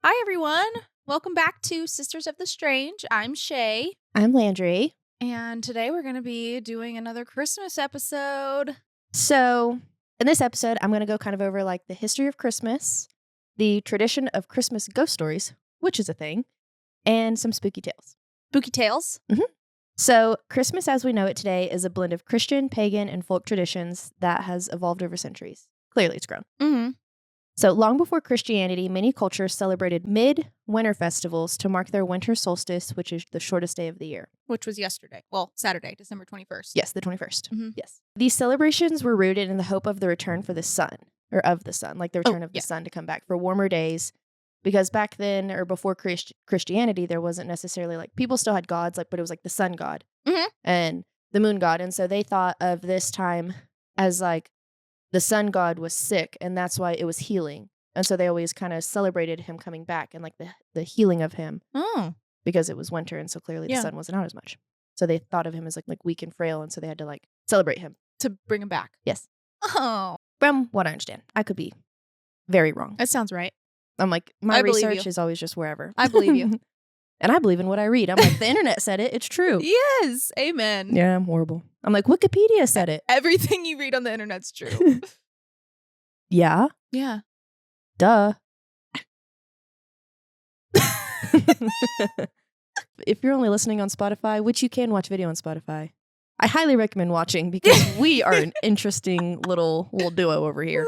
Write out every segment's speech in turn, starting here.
Hi, everyone. Welcome back to Sisters of the Strange. I'm Shae, I'm Landrey. and today we're going to be doing another Christmas episode. So, in this episode, I'm going to go kind of over like the history of Christmas, the tradition of Christmas ghost stories, which is a thing, and some spooky tales. Spooky Tales. So, Christmas as we know it today is a blend of Christian, pagan, and folk traditions that has evolved over centuries. Clearly, it's grown. Mm-hmm. So, long before Christianity, many cultures celebrated mid-winter festivals to mark their winter solstice, which is the shortest day of the year. Which was yesterday. Well, Saturday, December 21st. Yes, the 21st. Mhm. Yes. These celebrations were rooted in the hope of the return for the sun, or of the sun, like the return of the sun to come back for warmer days. Because back then, or before Christianity, there wasn't necessarily like, people still had gods, like, but it was like the sun god and the moon god. And so they thought of this time as like the sun god was sick, and that's why it was healing. And so they always kind of celebrated him coming back and like the healing of him. Oh. Because it was winter, and so clearly the Yeah. sun wasn't out as much. So they thought of him as like weak and frail, and so they had to like celebrate him. To bring him back. Yes. Oh. From what I understand. I could be very wrong. That sounds right. I'm like, my I believe research you. is always just wherever. I believe you. And I believe in what I read. I'm like, the internet said it. It's true. Yes. Amen. Yeah, I'm horrible. I'm like, Wikipedia said it. Everything you read on the internet's true. Yeah. Yeah. Duh. If you're only listening on Spotify, which you can watch video on Spotify, I highly recommend watching because we are an interesting little duo over here.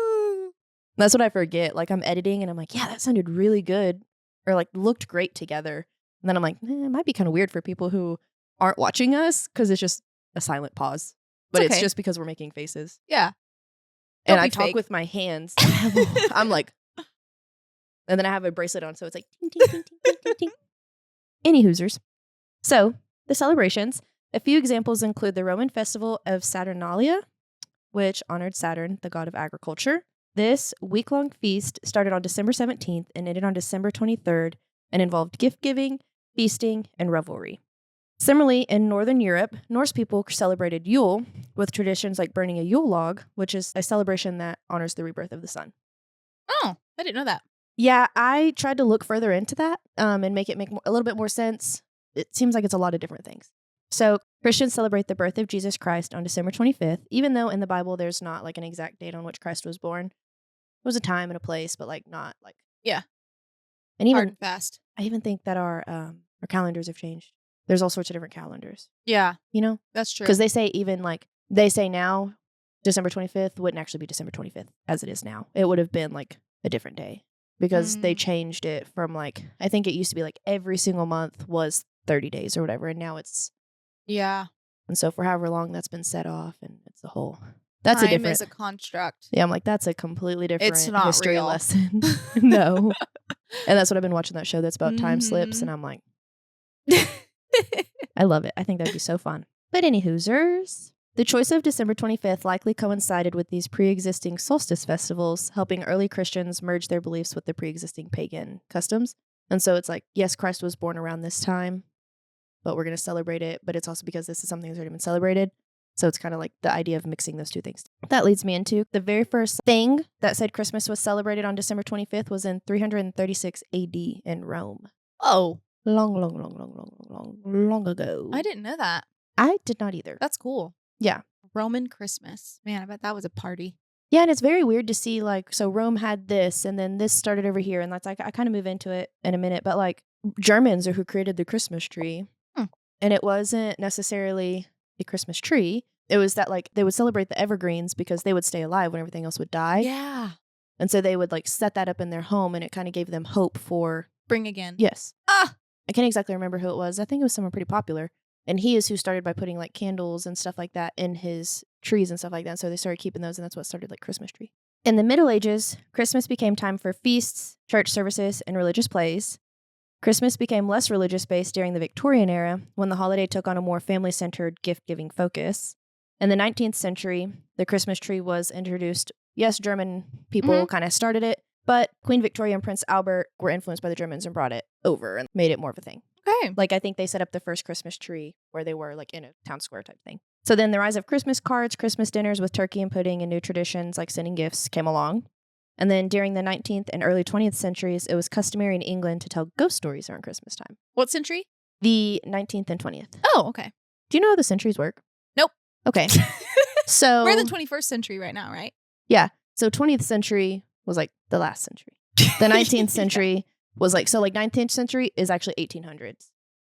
That's what I forget. Like, I'm editing and I'm like, yeah, that sounded really good, or like looked great together. And then I'm like, it might be kind of weird for people who aren't watching us because it's just a silent pause. But it's okay. just because we're making faces. Yeah. And Don't I be talk fake. with my hands. I'm like, and then I have a bracelet on, so it's like, ting, ting, ting, ting, ting, ting, ting. Any Hoosers. So, the celebrations. A few examples include the Roman festival of Saturnalia, which honored Saturn, the god of agriculture. This week-long feast started on December 17th and ended on December 23rd and involved gift-giving, feasting, and revelry. Similarly, in Northern Europe, Norse people celebrated Yule with traditions like burning a Yule log, which is a celebration that honors the rebirth of the sun. Oh, I didn't know that. Yeah, I tried to look further into that and make it make a little bit more sense. It seems like it's a lot of different things. So Christians celebrate the birth of Jesus Christ on December 25th, even though in the Bible there's not like an exact date on which Christ was born. It was a time and a place, but like not like Yeah. And even Hard and fast. I even think that our calendars have changed. There's all sorts of different calendars. Yeah. You know, That's true. because they say now December 25th wouldn't actually be December 25th as it is now. It would have been like a different day because they changed it from like, I think it used to be like every single month was 30 days or whatever, and now it's Yeah. And so for however long that's been set off, and it's a whole that's Time a different is a construct. Yeah, I'm like, that's a completely different It's not history real. lesson. No. And that's what I've been watching, that show that's about time slips, and I'm like, I love it. I think that'd be so fun. But any Hoosers, the choice of December 25th likely coincided with these pre-existing solstice festivals, helping early Christians merge their beliefs with the pre-existing pagan customs. And so it's like, yes, Christ was born around this time, but we're going to celebrate it. But it's also because this is something that's already been celebrated. So it's kind of like the idea of mixing those two things. That leads me into the very first thing that said Christmas was celebrated on December 25th was in 336 AD in Rome. Oh. Long ago. I didn't know that. I did not either. That's cool. Yeah. Roman Christmas. Man, I bet that was a party. Yeah, and it's very weird to see, like, so Rome had this, and then this started over here, and that's like, I kind of move into it in a minute, but like, Germans are who created the Christmas tree, and it wasn't necessarily a Christmas tree. It was that, like, they would celebrate the evergreens because they would stay alive when everything else would die. Yeah. And so they would, like, set that up in their home, and it kind of gave them hope for... Bring again. Yes. Ah! I can't exactly remember who it was. I think it was someone pretty popular. And he is who started by putting, like, candles and stuff like that in his trees and stuff like that. So they started keeping those, and that's what started, like, Christmas tree. In the Middle Ages, Christmas became time for feasts, church services, and religious plays. Christmas became less religious-based during the Victorian Era, when the holiday took on a more family-centered, gift-giving focus. In the 19th century, the Christmas tree was introduced. Yes, German people kind of started it, but Queen Victoria and Prince Albert were influenced by the Germans and brought it over and made it more of a thing. Okay. Like, I think they set up the first Christmas tree where they were, like, in a town square type thing. So then the rise of Christmas cards, Christmas dinners with turkey and pudding, and new traditions like sending gifts came along. And then during the 19th and early 20th centuries, it was customary in England to tell ghost stories around Christmas time. What century? The 19th and 20th. Oh, okay. Do you know how the centuries work? Nope. Okay. So we're in the 21st century right now, right? Yeah. So 20th century was like the last century. The 19th century was like, so like 19th century is actually 1800s.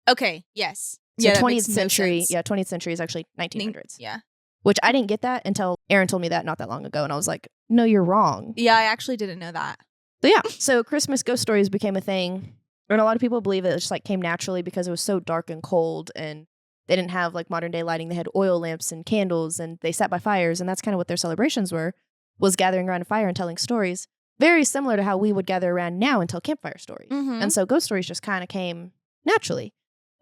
Okay. Yes. So yeah, 20th century, 20th century is actually 1900s. Yeah. Which I didn't get that until Aaron told me that not that long ago. And I was like, no, you're wrong. Yeah, I actually didn't know that. So yeah, so Christmas ghost stories became a thing. And a lot of people believe it just like came naturally because it was so dark and cold and they didn't have like modern day lighting. They had oil lamps and candles and they sat by fires. And that's kind of what their celebrations were, was gathering around a fire and telling stories. Very similar to how we would gather around now and tell campfire stories. Mm-hmm. And so ghost stories just kind of came naturally.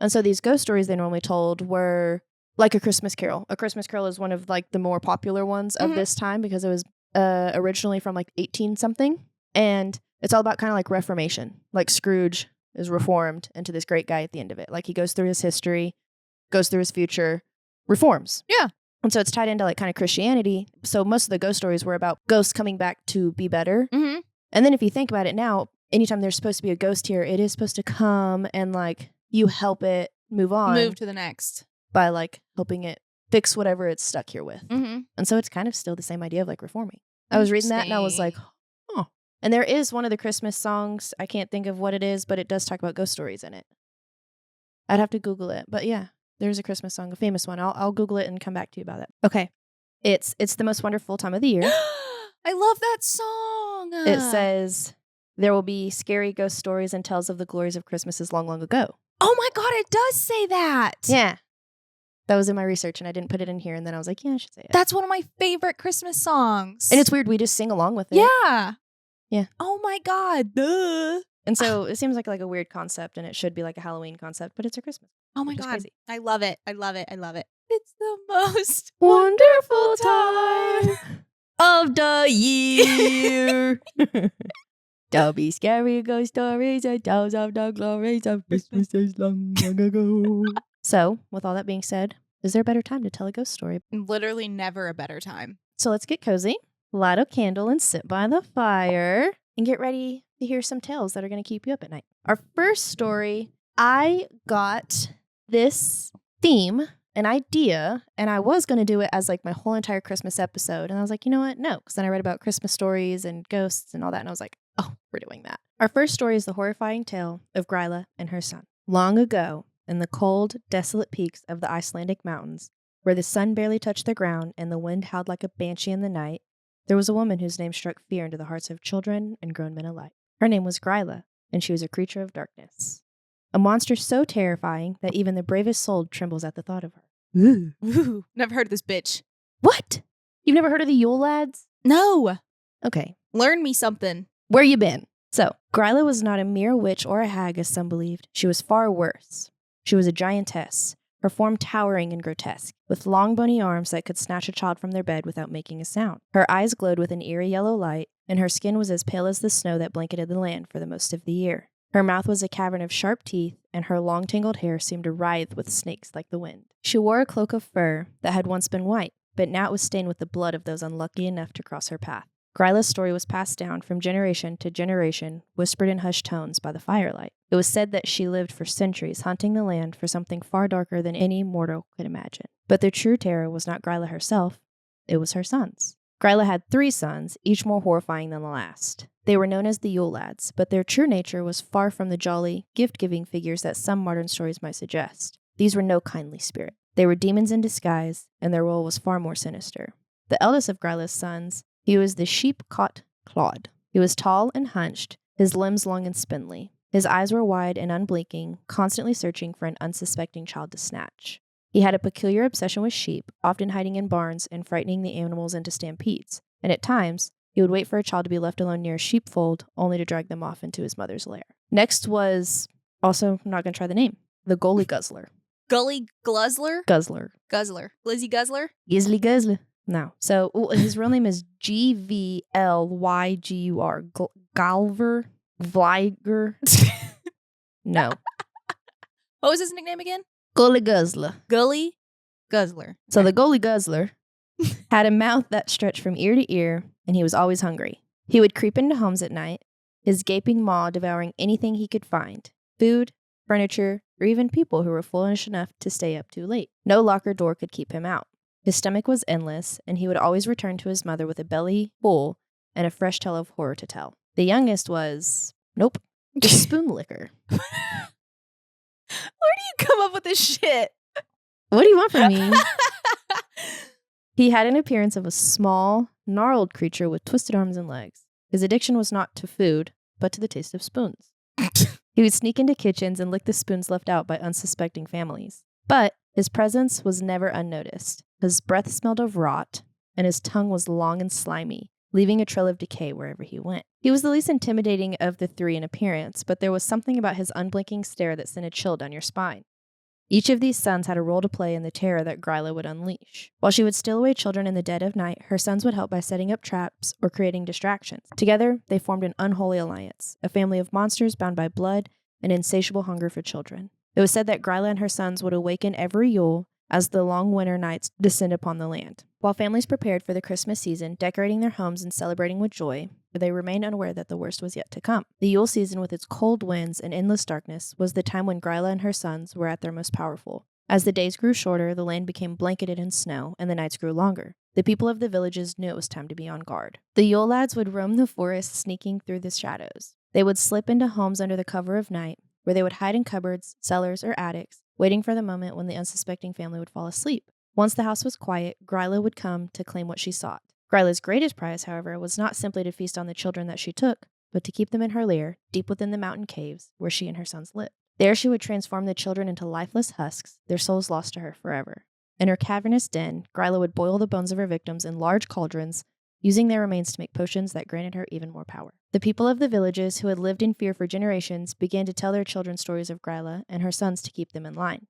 And so these ghost stories they normally told were like a Christmas Carol. A Christmas Carol is one of like the more popular ones of this time because it was originally from like 18 something. And it's all about kind of like Reformation. Like Scrooge is reformed into this great guy at the end of it. Like he goes through his history, goes through his future, reforms. Yeah. And so it's tied into like kind of Christianity. So most of the ghost stories were about ghosts coming back to be better. Mm-hmm. And then if you think about it now, anytime there's supposed to be a ghost here, it is supposed to come and like you help it move on. Move to the next. By like helping it fix whatever it's stuck here with. Mm-hmm. And so it's kind of still the same idea of like reforming. I was reading that and I was like, oh. And there is one of the Christmas songs. I can't think of what it is, but it does talk about ghost stories in it. I'd have to Google it. But yeah, there's a Christmas song, a famous one. I'll Google it and come back to you about it. Okay. It's the most wonderful time of the year. I love that song. It says, there will be scary ghost stories and tales of the glories of Christmases long, long ago. Oh my God, it does say that. Yeah. That was in my research and I didn't put it in here. And then I was like, yeah, I should say it. That's one of my favorite Christmas songs. And it's weird. We just sing along with it. Yeah. Yeah. Oh my God. Duh. And so it seems like a weird concept and it should be like a Halloween concept, but it's a Christmas. Oh my God. Crazy. I love it. I love it. I love it. It's the most wonderful time of the year. There'll be scary ghost stories and tales of the glories of Christmases long, long ago. So, with all that being said, is there a better time to tell a ghost story? Literally never a better time. So let's get cozy, light a candle and sit by the fire and get ready to hear some tales that are going to keep you up at night. Our first story, I got this theme, an idea, and I was going to do it as like my whole entire Christmas episode. And I was like, you know what? No, because then I read about Christmas stories and ghosts and all that. And I was like, oh, we're doing that. Our first story is the horrifying tale of Gryla and her son. Long ago, in the cold, desolate peaks of the Icelandic mountains, where the sun barely touched the ground and the wind howled like a banshee in the night, there was a woman whose name struck fear into the hearts of children and grown men alike. Her name was Gryla, and she was a creature of darkness. A monster so terrifying that even the bravest soul trembles at the thought of her. Ooh. Never heard of this bitch. What? You've never heard of the Yule Lads? No. Okay. Learn me something. Where you been? So, Gryla was not a mere witch or a hag, as some believed. She was far worse. She was a giantess, her form towering and grotesque, with long bony arms that could snatch a child from their bed without making a sound. Her eyes glowed with an eerie yellow light, and her skin was as pale as the snow that blanketed the land for the most of the year. Her mouth was a cavern of sharp teeth, and her long tangled hair seemed to writhe with snakes like the wind. She wore a cloak of fur that had once been white, but now it was stained with the blood of those unlucky enough to cross her path. Gryla's story was passed down from generation to generation, whispered in hushed tones by the firelight. It was said that she lived for centuries hunting the land for something far darker than any mortal could imagine. But the true terror was not Gryla herself, it was her sons. Gryla had 3 sons, each more horrifying than the last. They were known as the Yule Lads, but their true nature was far from the jolly, gift-giving figures that some modern stories might suggest. These were no kindly spirit. They were demons in disguise, and their role was far more sinister. The eldest of Gryla's sons, he was the sheep-caught Claude. He was tall and hunched, his limbs long and spindly. His eyes were wide and unblinking, constantly searching for an unsuspecting child to snatch. He had a peculiar obsession with sheep, often hiding in barns and frightening the animals into stampedes, and at times, he would wait for a child to be left alone near a sheepfold, only to drag them off into his mother's lair. Next was, also, I'm not going to try the name, the Gully Guzzler. Gully Guzzler? Guzzler. Guzzler. Lizzie Guzzler? Gizzly Guzzler. No. So his real name is Gvlygur. Galver? Vliger? No. What was his nickname again? Gully Guzzler. Gully Guzzler. So the Gully Guzzler had a mouth that stretched from ear to ear, and he was always hungry. He would creep into homes at night, his gaping maw devouring anything he could find, food, furniture, or even people who were foolish enough to stay up too late. No locker door could keep him out. His stomach was endless, and he would always return to his mother with a belly full and a fresh tale of horror to tell. The youngest was, nope, just spoon liquor. Where do you come up with this shit? What do you want from me? He had an appearance of a small, gnarled creature with twisted arms and legs. His addiction was not to food, but to the taste of spoons. He would sneak into kitchens and lick the spoons left out by unsuspecting families. But his presence was never unnoticed. His breath smelled of rot, and his tongue was long and slimy, leaving a trail of decay wherever he went. He was the least intimidating of the three in appearance, but there was something about his unblinking stare that sent a chill down your spine. Each of these sons had a role to play in the terror that Gryla would unleash. While she would steal away children in the dead of night, her sons would help by setting up traps or creating distractions. Together, they formed an unholy alliance, a family of monsters bound by blood and insatiable hunger for children. It was said that Gryla and her sons would awaken every Yule as the long winter nights descend upon the land. While families prepared for the Christmas season, decorating their homes and celebrating with joy, they remained unaware that the worst was yet to come. The Yule season, with its cold winds and endless darkness, was the time when Gryla and her sons were at their most powerful. As the days grew shorter, the land became blanketed in snow, and the nights grew longer. The people of the villages knew it was time to be on guard. The Yule Lads would roam the forest, sneaking through the shadows. They would slip into homes under the cover of night, where they would hide in cupboards, cellars, or attics, waiting for the moment when the unsuspecting family would fall asleep. Once the house was quiet, Gryla would come to claim what she sought. Gryla's greatest prize, however, was not simply to feast on the children that she took, but to keep them in her lair, deep within the mountain caves where she and her sons lived. There she would transform the children into lifeless husks, their souls lost to her forever. In her cavernous den, Gryla would boil the bones of her victims in large cauldrons, using their remains to make potions that granted her even more power. The people of the villages, who had lived in fear for generations, began to tell their children stories of Gryla and her sons to keep them in line.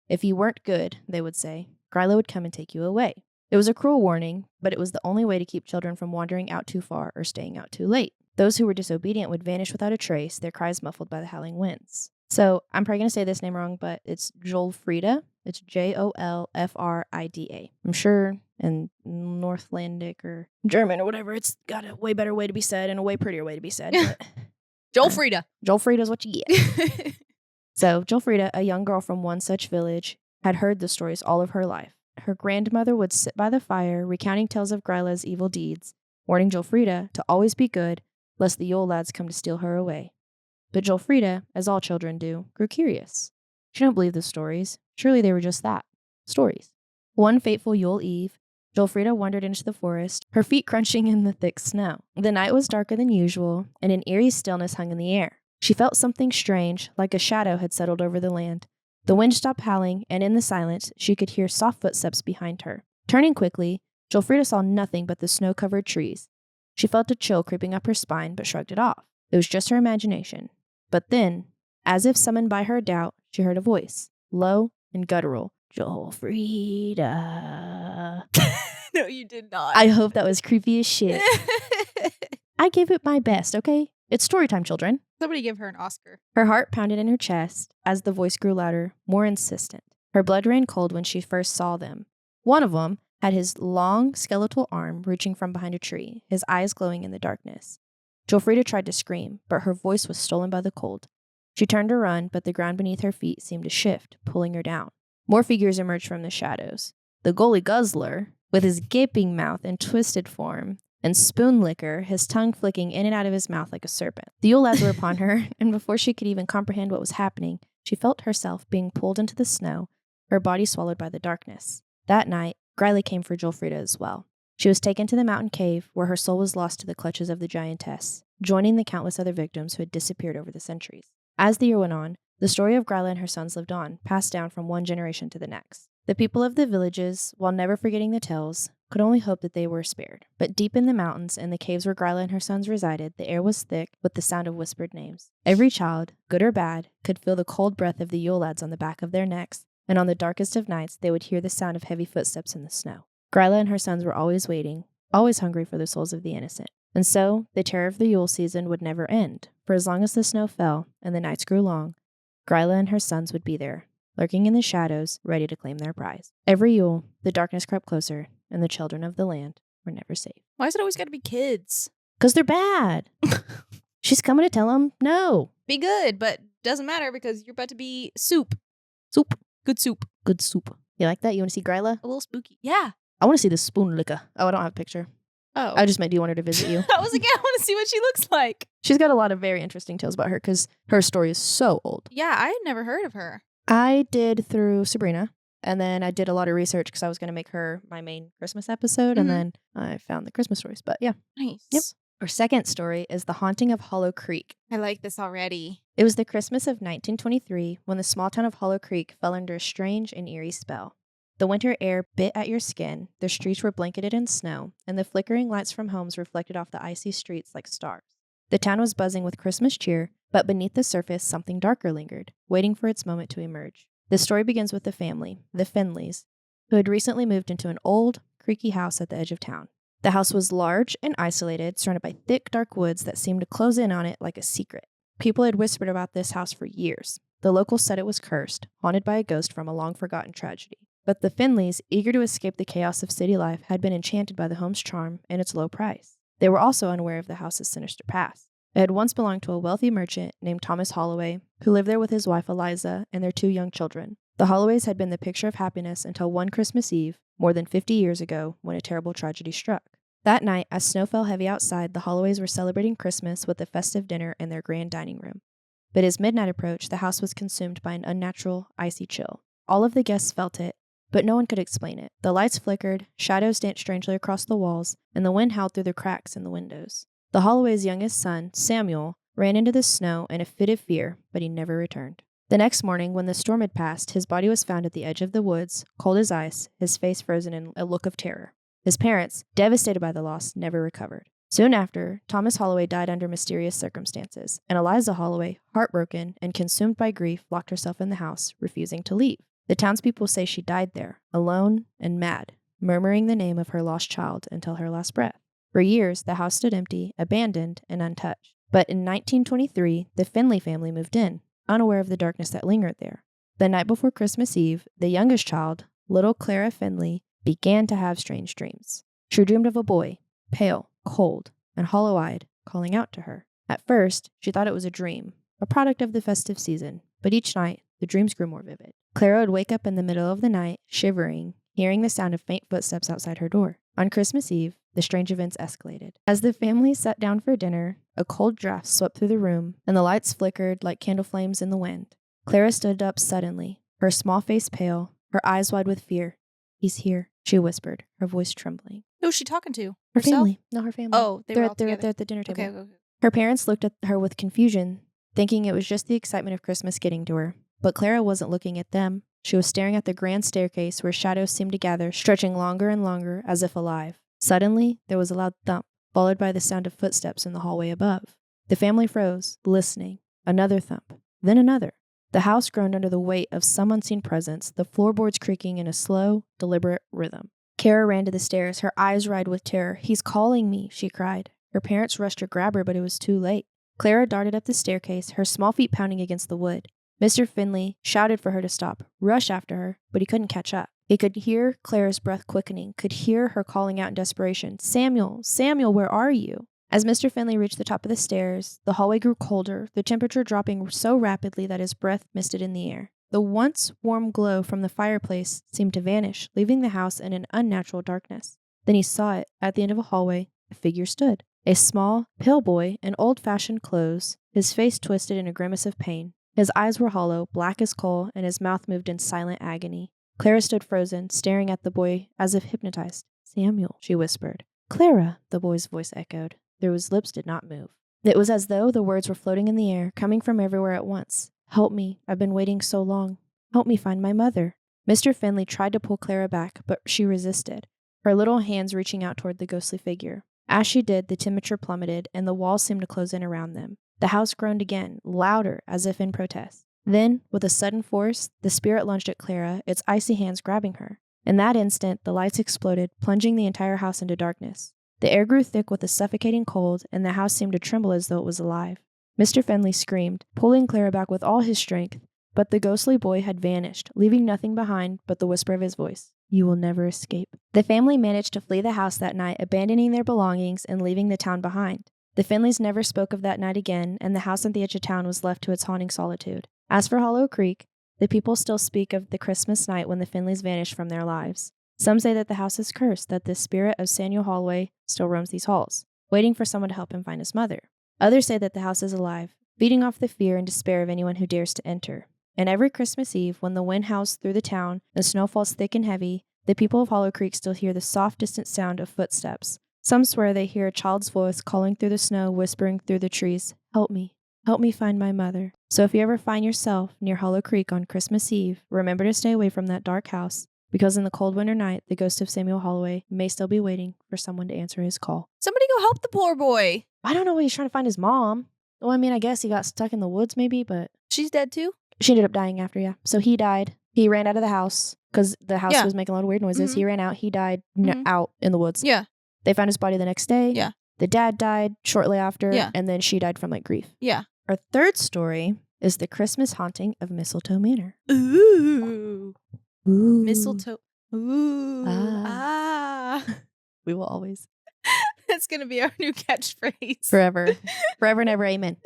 If you weren't good, they would say, Gryla would come and take you away. It was a cruel warning, but it was the only way to keep children from wandering out too far or staying out too late. Those who were disobedient would vanish without a trace, their cries muffled by the howling winds. So, I'm probably going to say this name wrong, but it's Jolfrida. It's Jolfrida. I'm sure in Northlandic or German or whatever, it's got a way better way to be said and a way prettier way to be said. But, Jolfrida. Jolfrida is what you get. So, Jolfrida, a young girl from one such village, had heard the stories all of her life. Her grandmother would sit by the fire, recounting tales of Gryla's evil deeds, warning Jolfrida to always be good, lest the Yule Lads come to steal her away. But Jolfrida, as all children do, grew curious. She didn't believe the stories. Surely they were just that, stories. One fateful Yule Eve, Jolfrida wandered into the forest, her feet crunching in the thick snow. The night was darker than usual, and an eerie stillness hung in the air. She felt something strange, like a shadow had settled over the land. The wind stopped howling, and in the silence, she could hear soft footsteps behind her. Turning quickly, Jolfrida saw nothing but the snow-covered trees. She felt a chill creeping up her spine, but shrugged it off. It was just her imagination. But then, as if summoned by her doubt, she heard a voice, low and guttural. Jolfrida. No, you did not. I hope that was creepy as shit. I gave it my best, okay? It's story time, children. Somebody give her an Oscar. Her heart pounded in her chest as the voice grew louder, more insistent. Her blood ran cold when she first saw them. One of them had his long, skeletal arm reaching from behind a tree, his eyes glowing in the darkness. Jolfrida tried to scream, but her voice was stolen by the cold. She turned to run, but the ground beneath her feet seemed to shift, pulling her down. More figures emerged from the shadows. The Goalie Guzzler, with his gaping mouth and twisted form, and Spoon Licker, his tongue flicking in and out of his mouth like a serpent. The Yule Lads were upon her, and before she could even comprehend what was happening, she felt herself being pulled into the snow, her body swallowed by the darkness. That night, Gryla came for Jolfrida as well. She was taken to the mountain cave, where her soul was lost to the clutches of the giantess, joining the countless other victims who had disappeared over the centuries. As the year went on, the story of Gryla and her sons lived on, passed down from one generation to the next. The people of the villages, while never forgetting the tales, could only hope that they were spared. But deep in the mountains and the caves where Gryla and her sons resided, the air was thick with the sound of whispered names. Every child, good or bad, could feel the cold breath of the Yule Lads on the back of their necks, and on the darkest of nights they would hear the sound of heavy footsteps in the snow. Gryla and her sons were always waiting, always hungry for the souls of the innocent. And so, the terror of the Yule season would never end, for as long as the snow fell and the nights grew long, Gryla and her sons would be there, lurking in the shadows, ready to claim their prize. Every Yule, the darkness crept closer, and the children of the land were never safe. Why is it always got to be kids? Because they're bad. She's coming to tell him no. Be good, but doesn't matter because you're about to be soup. Soup. Good soup. Good soup. You like that? You want to see Gryla? A little spooky. Yeah. I want to see the spoon liquor. Oh, I don't have a picture. Oh. I just meant, do you want her to visit you? I was like, yeah, I want to see what she looks like. She's got a lot of very interesting tales about her because her story is so old. Yeah, I had never heard of her. I did through Sabrina, and then I did a lot of research because I was going to make her my main Christmas episode, and then I found the Christmas stories. But yeah. Nice. Yep. Our second story is The Haunting of Hollow Creek. I like this already. It was the Christmas of 1923 when the small town of Hollow Creek fell under a strange and eerie spell. The winter air bit at your skin, the streets were blanketed in snow, and the flickering lights from homes reflected off the icy streets like stars. The town was buzzing with Christmas cheer, but beneath the surface, something darker lingered, waiting for its moment to emerge. The story begins with the family, the Finleys, who had recently moved into an old, creaky house at the edge of town. The house was large and isolated, surrounded by thick, dark woods that seemed to close in on it like a secret. People had whispered about this house for years. The locals said it was cursed, haunted by a ghost from a long-forgotten tragedy. But the Finleys, eager to escape the chaos of city life, had been enchanted by the home's charm and its low price. They were also unaware of the house's sinister past. It had once belonged to a wealthy merchant named Thomas Holloway, who lived there with his wife Eliza and their 2 young children. The Holloways had been the picture of happiness until one Christmas Eve, more than 50 years ago, when a terrible tragedy struck. That night, as snow fell heavy outside, the Holloways were celebrating Christmas with a festive dinner in their grand dining room. But as midnight approached, the house was consumed by an unnatural, icy chill. All of the guests felt it, but no one could explain it. The lights flickered, shadows danced strangely across the walls, and the wind howled through the cracks in the windows. The Holloway's youngest son, Samuel, ran into the snow in a fit of fear, but he never returned. The next morning, when the storm had passed, his body was found at the edge of the woods, cold as ice, his face frozen in a look of terror. His parents, devastated by the loss, never recovered. Soon after, Thomas Holloway died under mysterious circumstances, and Eliza Holloway, heartbroken and consumed by grief, locked herself in the house, refusing to leave. The townspeople say she died there, alone and mad, murmuring the name of her lost child until her last breath. For years, the house stood empty, abandoned, and untouched. But in 1923, the Finley family moved in, unaware of the darkness that lingered there. The night before Christmas Eve, the youngest child, little Clara Finley, began to have strange dreams. She dreamed of a boy, pale, cold, and hollow-eyed, calling out to her. At first, she thought it was a dream, a product of the festive season, but each night, the dreams grew more vivid. Clara would wake up in the middle of the night, shivering, hearing the sound of faint footsteps outside her door. On Christmas Eve, the strange events escalated. As the family sat down for dinner, a cold draft swept through the room, and the lights flickered like candle flames in the wind. Clara stood up suddenly, her small face pale, her eyes wide with fear. "He's here," she whispered, her voice trembling. Who was she talking to? Her Herself? family. No, her family. Oh, they're all together. They're at the dinner table. Okay. Her parents looked at her with confusion, thinking it was just the excitement of Christmas getting to her. But Clara wasn't looking at them. She was staring at the grand staircase where shadows seemed to gather, stretching longer and longer, as if alive. Suddenly, there was a loud thump, followed by the sound of footsteps in the hallway above. The family froze, listening. Another thump, then another. The house groaned under the weight of some unseen presence, the floorboards creaking in a slow, deliberate rhythm. Kara ran to the stairs, her eyes wide with terror. "He's calling me," she cried. Her parents rushed to grab her, but it was too late. Clara darted up the staircase, her small feet pounding against the wood. Mr. Finley shouted for her to stop, rush after her, but he couldn't catch up. He could hear Clara's breath quickening, could hear her calling out in desperation, "Samuel, Samuel, where are you?" As Mr. Finley reached the top of the stairs, the hallway grew colder, the temperature dropping so rapidly that his breath misted in the air. The once warm glow from the fireplace seemed to vanish, leaving the house in an unnatural darkness. Then he saw it. At the end of a hallway, a figure stood. A small, pale boy in old-fashioned clothes, his face twisted in a grimace of pain. His eyes were hollow, black as coal, and his mouth moved in silent agony. Clara stood frozen, staring at the boy as if hypnotized. "Samuel," she whispered. "Clara," the boy's voice echoed. His lips did not move. It was as though the words were floating in the air, coming from everywhere at once. "Help me. I've been waiting so long. Help me find my mother." Mr. Finley tried to pull Clara back, but she resisted, her little hands reaching out toward the ghostly figure. As she did, the temperature plummeted, and the walls seemed to close in around them. The house groaned again, louder, as if in protest. Then, with a sudden force, the spirit lunged at Clara, its icy hands grabbing her. In that instant, the lights exploded, plunging the entire house into darkness. The air grew thick with a suffocating cold, and the house seemed to tremble as though it was alive. Mr. Finley screamed, pulling Clara back with all his strength, But the ghostly boy had vanished, leaving nothing behind but the whisper of his voice. You will never escape. The family managed to flee the house that night, abandoning their belongings and leaving the town behind. The Finleys never spoke of that night again, and the house at the edge of town was left to its haunting solitude. As for Hollow Creek, the people still speak of the Christmas night when the Finleys vanished from their lives. Some say that the house is cursed, that the spirit of Samuel Holloway still roams these halls, waiting for someone to help him find his mother. Others say that the house is alive, feeding off the fear and despair of anyone who dares to enter. And every Christmas Eve, when the wind howls through the town and snow falls thick and heavy, the people of Hollow Creek still hear the soft, distant sound of footsteps. Some swear they hear a child's voice calling through the snow, whispering through the trees, help me find my mother. So if you ever find yourself near Hollow Creek on Christmas Eve, remember to stay away from that dark house, because in the cold winter night, the ghost of Samuel Holloway may still be waiting for someone to answer his call. Somebody go help the poor boy. I don't know why he's trying to find his mom. Well, I mean, I guess he got stuck in the woods maybe, but... She's dead too? She ended up dying after, yeah. So he died. He ran out of the house because the house was making a lot of weird noises. Mhm. He ran out. He died out in the woods. Yeah. They found his body the next day. Yeah. The dad died shortly after. Yeah. And then she died from grief. Yeah. Our third story is the Christmas haunting of Mistletoe Manor. Ooh. Ooh. Mistletoe. Ooh. Ah. We will always. That's going to be our new catchphrase. Forever. Forever and ever. Amen.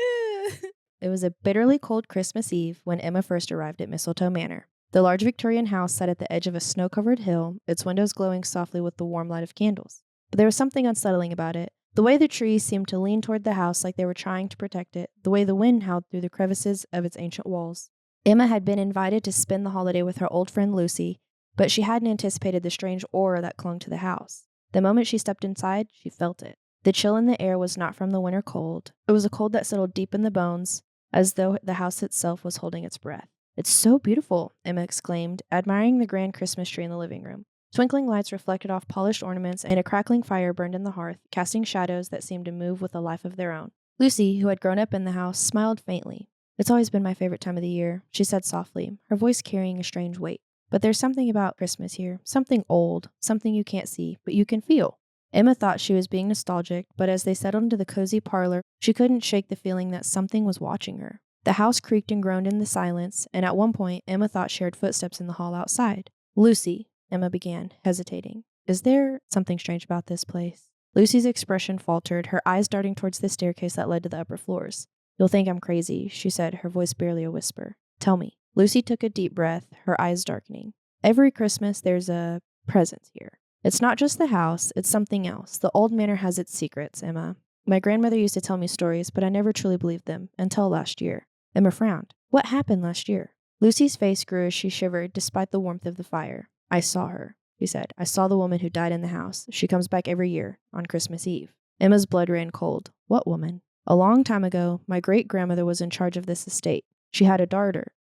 It was a bitterly cold Christmas Eve when Emma first arrived at Mistletoe Manor. The large Victorian house sat at the edge of a snow-covered hill, its windows glowing softly with the warm light of candles. But there was something unsettling about it. The way the trees seemed to lean toward the house like they were trying to protect it, the way the wind howled through the crevices of its ancient walls. Emma had been invited to spend the holiday with her old friend Lucy, but she hadn't anticipated the strange aura that clung to the house. The moment she stepped inside, she felt it. The chill in the air was not from the winter cold. It was a cold that settled deep in the bones, as though the house itself was holding its breath. It's so beautiful, Emma exclaimed, admiring the grand Christmas tree in the living room. Twinkling lights reflected off polished ornaments, and a crackling fire burned in the hearth, casting shadows that seemed to move with a life of their own. Lucy, who had grown up in the house, smiled faintly. It's always been my favorite time of the year, she said softly, her voice carrying a strange weight. But there's something about Christmas here, something old, something you can't see, but you can feel. Emma thought she was being nostalgic, but as they settled into the cozy parlor, she couldn't shake the feeling that something was watching her. The house creaked and groaned in the silence, and at one point, Emma thought she heard footsteps in the hall outside. Lucy, Emma began, hesitating. Is there something strange about this place? Lucy's expression faltered, her eyes darting towards the staircase that led to the upper floors. You'll think I'm crazy, she said, her voice barely a whisper. Tell me. Lucy took a deep breath, her eyes darkening. Every Christmas, there's a presence here. It's not just the house, it's something else. The old manor has its secrets, Emma. My grandmother used to tell me stories, but I never truly believed them, until last year. Emma frowned. What happened last year? Lucy's face grew as she shivered, despite the warmth of the fire. I saw her, she said. I saw the woman who died in the house. She comes back every year, on Christmas Eve. Emma's blood ran cold. What woman? A long time ago, my great-grandmother was in charge of this estate. She had a daughter.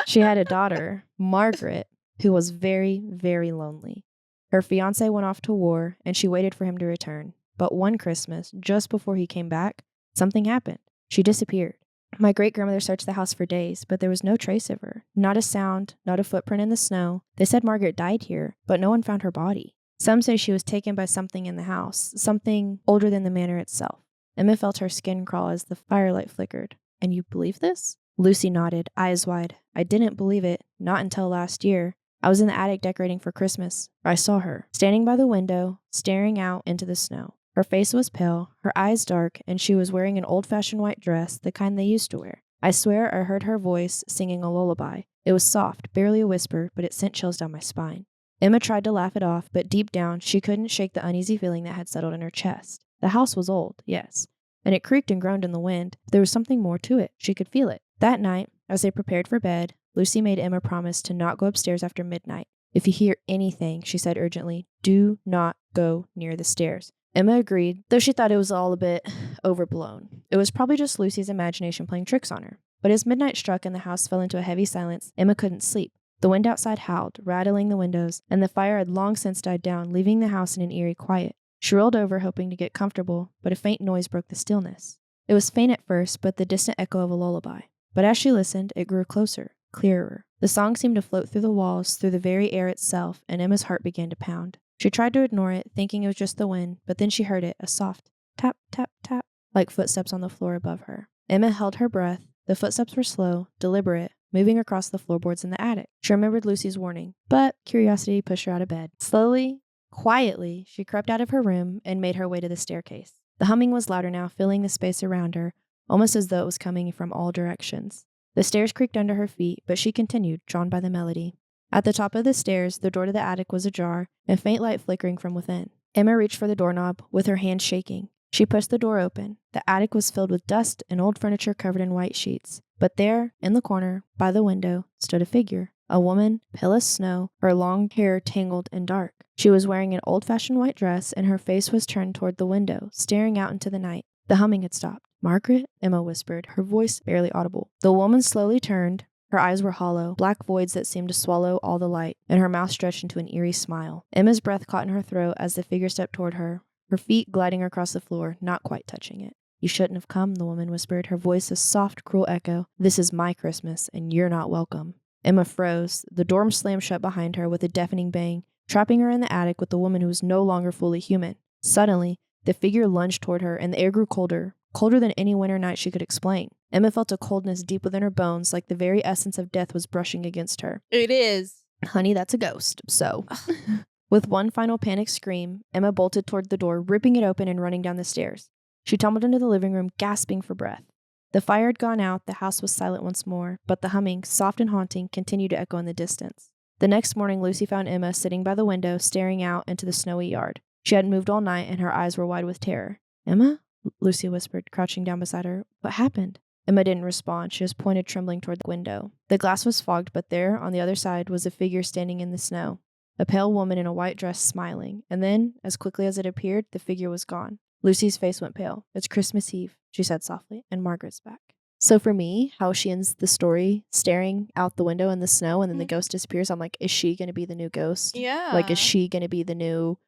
She had a daughter, Margaret, who was very, very lonely. Her fiancé went off to war, and she waited for him to return. But one Christmas, just before he came back, something happened. She disappeared. My great-grandmother searched the house for days, but there was no trace of her. Not a sound, not a footprint in the snow. They said Margaret died here, but no one found her body. Some say she was taken by something in the house, something older than the manor itself. Emma felt her skin crawl as the firelight flickered. And you believe this? Lucy nodded, eyes wide. I didn't believe it, not until last year. I was in the attic decorating for Christmas. I saw her, standing by the window, staring out into the snow. Her face was pale, her eyes dark, and she was wearing an old-fashioned white dress, the kind they used to wear. I swear I heard her voice singing a lullaby. It was soft, barely a whisper, but it sent chills down my spine. Emma tried to laugh it off, but deep down, she couldn't shake the uneasy feeling that had settled in her chest. The house was old, yes, and it creaked and groaned in the wind. There was something more to it. She could feel it. That night, as they prepared for bed, Lucy made Emma promise to not go upstairs after midnight. If you hear anything, she said urgently, do not go near the stairs. Emma agreed, though she thought it was all a bit overblown. It was probably just Lucy's imagination playing tricks on her. But as midnight struck and the house fell into a heavy silence, Emma couldn't sleep. The wind outside howled, rattling the windows, and the fire had long since died down, leaving the house in an eerie quiet. She rolled over, hoping to get comfortable, but a faint noise broke the stillness. It was faint at first, but the distant echo of a lullaby. But as she listened, it grew closer, clearer. The song seemed to float through the walls, through the very air itself, and Emma's heart began to pound. She tried to ignore it, thinking it was just the wind, but then she heard it, a soft tap, tap, tap, like footsteps on the floor above her. Emma held her breath, The footsteps were slow, deliberate, moving across the floorboards in the attic. She remembered Lucy's warning, but curiosity pushed her out of bed. Slowly, quietly, she crept out of her room and made her way to the staircase. The humming was louder now, filling the space around her, almost as though it was coming from all directions. The stairs creaked under her feet, but she continued, drawn by the melody. At the top of the stairs, the door to the attic was ajar, and faint light flickering from within. Emma reached for the doorknob, with her hand shaking. She pushed the door open. The attic was filled with dust and old furniture covered in white sheets. But there, in the corner, by the window, stood a figure. A woman, pale as snow, her long hair tangled and dark. She was wearing an old-fashioned white dress, and her face was turned toward the window, staring out into the night. The humming had stopped. "Margaret?" Emma whispered, her voice barely audible. The woman slowly turned. Her eyes were hollow, black voids that seemed to swallow all the light, and her mouth stretched into an eerie smile. Emma's breath caught in her throat as the figure stepped toward her, her feet gliding across the floor, not quite touching it. "You shouldn't have come," the woman whispered, her voice a soft, cruel echo. "This is my Christmas, and you're not welcome." Emma froze. The door slammed shut behind her with a deafening bang, trapping her in the attic with the woman who was no longer fully human. Suddenly, the figure lunged toward her, and the air grew colder, colder than any winter night she could explain. Emma felt a coldness deep within her bones, like the very essence of death was brushing against her. It is. "Honey, that's a ghost, so..." With one final panicked scream, Emma bolted toward the door, ripping it open and running down the stairs. She tumbled into the living room, gasping for breath. The fire had gone out, the house was silent once more, but the humming, soft and haunting, continued to echo in the distance. The next morning, Lucy found Emma sitting by the window, staring out into the snowy yard. She hadn't moved all night, and her eyes were wide with terror. "Emma?" Lucy whispered, crouching down beside her. "What happened?" Emma didn't respond. She just pointed trembling toward the window. The glass was fogged, but there, on the other side, was a figure standing in the snow. A pale woman in a white dress smiling. And then, as quickly as it appeared, the figure was gone. Lucy's face went pale. "It's Christmas Eve," she said softly, "and Margaret's back." So for me, how she ends the story staring out the window in the snow and then the ghost disappears, I'm like, is she going to be the new ghost? Yeah. Like, is she going to be the new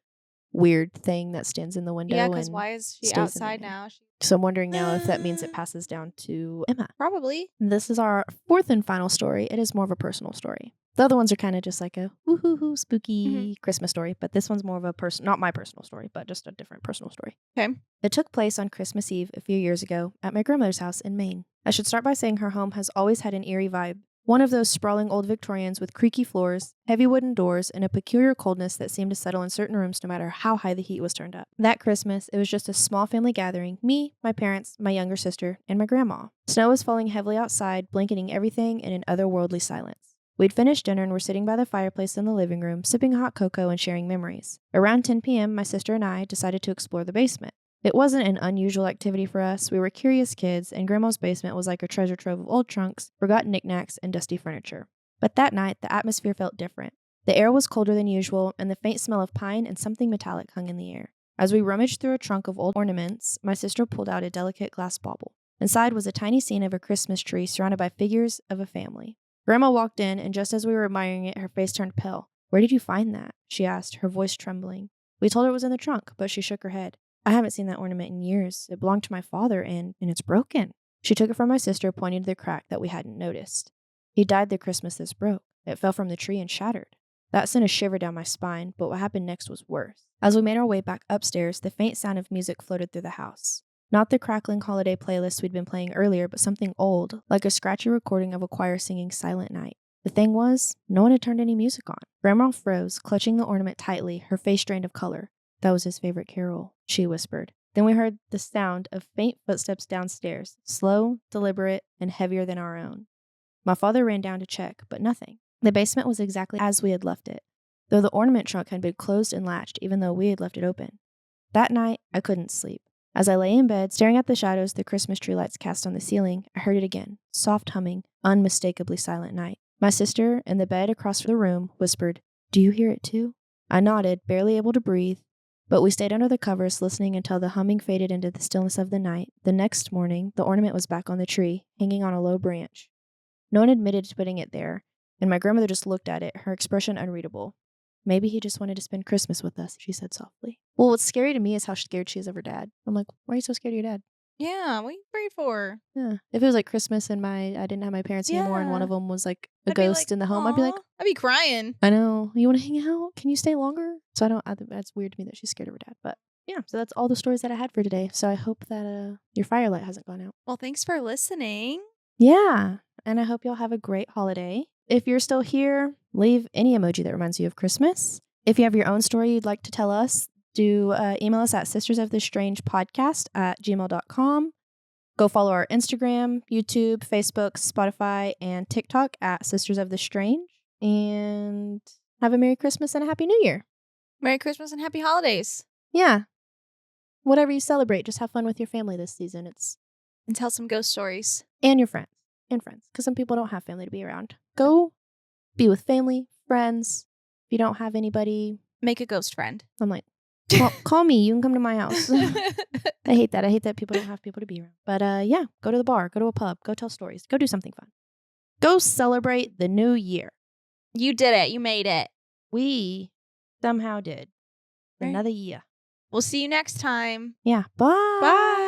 weird thing that stands in the window? Yeah, because why is she outside now? So I'm wondering now if that means it passes down to Emma. Probably. This is our fourth and final story. It is more of a personal story. The other ones are kind of just like a woo-hoo-hoo spooky Christmas story, but this one's more of a not my personal story, but just a different personal story. Okay. It took place on Christmas Eve a few years ago at my grandmother's house in Maine. I should start by saying her home has always had an eerie vibe. One of those sprawling old Victorians with creaky floors, heavy wooden doors, and a peculiar coldness that seemed to settle in certain rooms no matter how high the heat was turned up. That Christmas, it was just a small family gathering, me, my parents, my younger sister, and my grandma. Snow was falling heavily outside, blanketing everything in an otherworldly silence. We'd finished dinner and were sitting by the fireplace in the living room, sipping hot cocoa and sharing memories. Around 10 p.m., my sister and I decided to explore the basement. It wasn't an unusual activity for us. We were curious kids, and Grandma's basement was like a treasure trove of old trunks, forgotten knickknacks, and dusty furniture. But that night, the atmosphere felt different. The air was colder than usual, and the faint smell of pine and something metallic hung in the air. As we rummaged through a trunk of old ornaments, my sister pulled out a delicate glass bauble. Inside was a tiny scene of a Christmas tree surrounded by figures of a family. Grandma walked in, and just as we were admiring it, her face turned pale. "Where did you find that?" she asked, her voice trembling. We told her it was in the trunk, but she shook her head. "I haven't seen that ornament in years. It belonged to my father, and it's broken." She took it from my sister, pointing to the crack that we hadn't noticed. "He died the Christmas this broke. It fell from the tree and shattered." That sent a shiver down my spine, but what happened next was worse. As we made our way back upstairs, the faint sound of music floated through the house. Not the crackling holiday playlist we'd been playing earlier, but something old, like a scratchy recording of a choir singing Silent Night. The thing was, no one had turned any music on. Grandma froze, clutching the ornament tightly, her face drained of color. "That was his favorite carol," she whispered. Then we heard the sound of faint footsteps downstairs, slow, deliberate, and heavier than our own. My father ran down to check, but nothing. The basement was exactly as we had left it, though the ornament trunk had been closed and latched even though we had left it open. That night, I couldn't sleep. As I lay in bed, staring at the shadows the Christmas tree lights cast on the ceiling, I heard it again, soft humming, unmistakably Silent Night. My sister, in the bed across the room, whispered, "Do you hear it too?" I nodded, barely able to breathe, but we stayed under the covers, listening until the humming faded into the stillness of the night. The next morning, the ornament was back on the tree, hanging on a low branch. No one admitted to putting it there, and my grandmother just looked at it, her expression unreadable. "Maybe he just wanted to spend Christmas with us," she said softly. Well, what's scary to me is how scared she is of her dad. I'm like, why are you so scared of your dad? Yeah, what are you afraid for? Yeah. If it was like Christmas and I didn't have my parents anymore and one of them was like a I'd be ghost like, in the home, I'd be like, "Aw." I'd be crying. I know. You want to hang out? Can you stay longer? So that's weird to me that she's scared of her dad. But yeah, so that's all the stories that I had for today. So I hope that your firelight hasn't gone out. Well, thanks for listening. Yeah. And I hope y'all have a great holiday. If you're still here, leave any emoji that reminds you of Christmas. If you have your own story you'd like to tell us, do email us at sistersofthestrangepodcast@gmail.com. Go follow our Instagram, YouTube, Facebook, Spotify, and TikTok at Sisters of the Strange. And have a Merry Christmas and a Happy New Year. Merry Christmas and Happy Holidays. Yeah. Whatever you celebrate, just have fun with your family this season. And tell some ghost stories. And your friends. Because some people don't have family to be around. Go be with family, friends. If you don't have anybody, make a ghost friend. I'm like, call me. You can come to my house. I hate that. I hate that people don't have people to be around. But yeah, go to the bar, go to a pub, go tell stories, go do something fun. Go celebrate the new year. You did it. You made it. We somehow did. Right. Another year. We'll see you next time. Yeah. Bye. Bye.